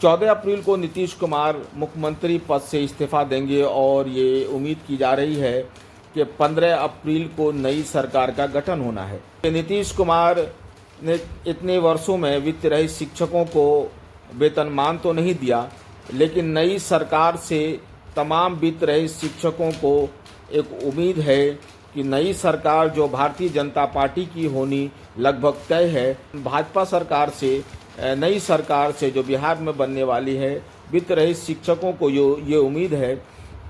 14 अप्रैल को नीतीश कुमार मुख्यमंत्री पद से इस्तीफा देंगे और ये उम्मीद की जा रही है कि 15 अप्रैल को नई सरकार का गठन होना है। नीतीश कुमार ने इतने वर्षों में वित्त रहित शिक्षकों को वेतनमान तो नहीं दिया, लेकिन नई सरकार से तमाम वित्त रहित शिक्षकों को एक उम्मीद है कि नई सरकार जो भारतीय जनता पार्टी की होनी लगभग तय है, भाजपा सरकार से, नई सरकार से जो बिहार में बनने वाली है, वित्त रहित शिक्षकों को ये उम्मीद है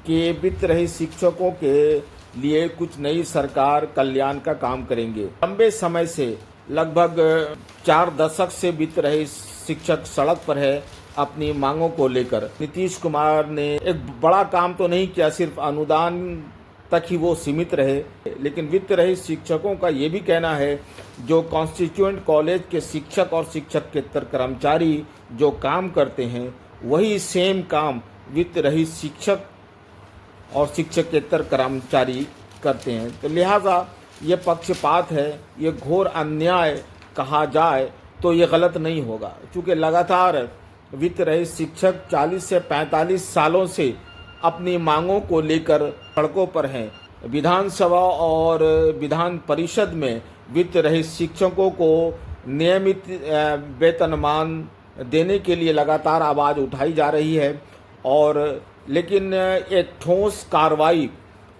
कि वित्त रहित शिक्षकों के लिए कुछ नई सरकार कल्याण का काम करेंगे। लंबे समय से लगभग 4 दशक से वित्त रहित शिक्षक सड़क पर है अपनी मांगों को लेकर। नीतीश कुमार ने एक बड़ा काम तो नहीं किया, सिर्फ अनुदान तक ही वो सीमित रहे, लेकिन वित्त रहित शिक्षकों का ये भी कहना है जो कॉन्स्टिट्यूएंट कॉलेज के शिक्षक और शिक्षकेतर कर्मचारी जो काम करते हैं वही सेम काम वित्त रहित शिक्षक और शिक्षकेतर कर्मचारी करते हैं। तो लिहाजा ये पक्षपात है, ये घोर अन्याय कहा जाए तो ये गलत नहीं होगा, क्योंकि लगातार वित्त रहित शिक्षक 40 से 45 सालों से अपनी मांगों को लेकर सड़कों पर हैं। विधानसभा और विधान परिषद में वित्त रहित शिक्षकों को नियमित वेतनमान देने के लिए लगातार आवाज़ उठाई जा रही है, और लेकिन एक ठोस कार्रवाई,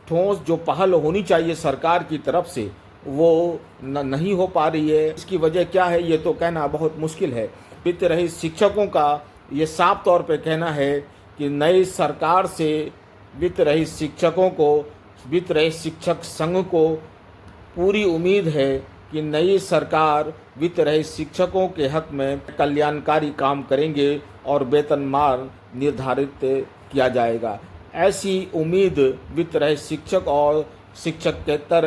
ठोस जो पहल होनी चाहिए सरकार की तरफ से, वो नहीं हो पा रही है। इसकी वजह क्या है ये तो कहना बहुत मुश्किल है। वित्त रहित शिक्षकों का ये साफ तौर पे कहना है कि नई सरकार से वित्त रहित शिक्षकों को, वित्त रहित शिक्षक संघ को पूरी उम्मीद है कि नई सरकार वित्त रहित शिक्षकों के हक में कल्याणकारी काम करेंगे और वेतनमान निर्धारित किया जाएगा। ऐसी उम्मीद वित्त रहित शिक्षक और शिक्षकेतर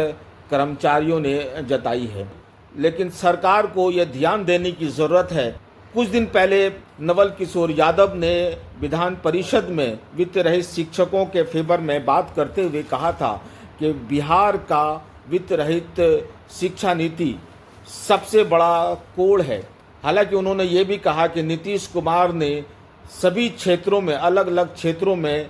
कर्मचारियों ने जताई है, लेकिन सरकार को यह ध्यान देने की ज़रूरत है। कुछ दिन पहले नवल किशोर यादव ने विधान परिषद में वित्त रहित शिक्षकों के फेवर में बात करते हुए कहा था कि बिहार का वित्त रहित शिक्षा नीति सबसे बड़ा कोड़ है। हालांकि उन्होंने ये भी कहा कि नीतीश कुमार ने सभी क्षेत्रों में, अलग अलग क्षेत्रों में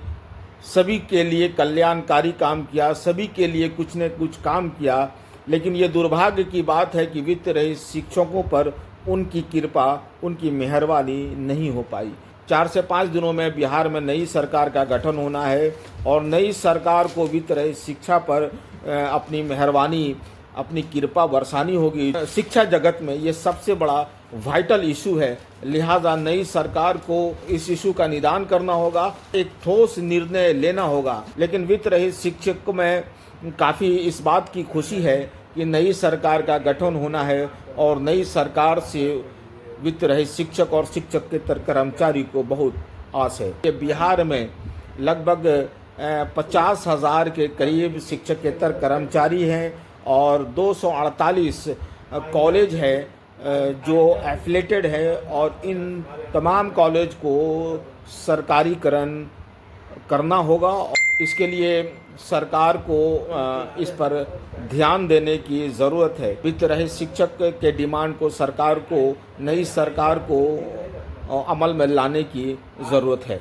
सभी के लिए कल्याणकारी काम किया, सभी के लिए कुछ न कुछ काम किया, लेकिन ये दुर्भाग्य की बात है कि वित्त रहित शिक्षकों पर उनकी कृपा, उनकी मेहरबानी नहीं हो पाई। 4 से 5 दिनों में बिहार में नई सरकार का गठन होना है और नई सरकार को वित्त रहित शिक्षा पर अपनी मेहरबानी, अपनी कृपा बरसानी होगी। शिक्षा जगत में ये सबसे बड़ा वाइटल इशू है, लिहाजा नई सरकार को इस इशू का निदान करना होगा, एक ठोस निर्णय लेना होगा। लेकिन वित्त रहित शिक्षक में काफ़ी इस बात की खुशी है कि नई सरकार का गठन होना है और नई सरकार से वित्त रहित शिक्षक और शिक्षकेतर कर्मचारी को बहुत आस है। ये बिहार में लगभग 50,000 के करीब शिक्षकेतर कर्मचारी हैं और 248 कॉलेज है जो एफिलेटेड है, और इन तमाम कॉलेज को सरकारीकरण करना होगा। इसके लिए सरकार को इस पर ध्यान देने की ज़रूरत है। वित्त रहित शिक्षक के डिमांड को सरकार को, नई सरकार को अमल में लाने की ज़रूरत है।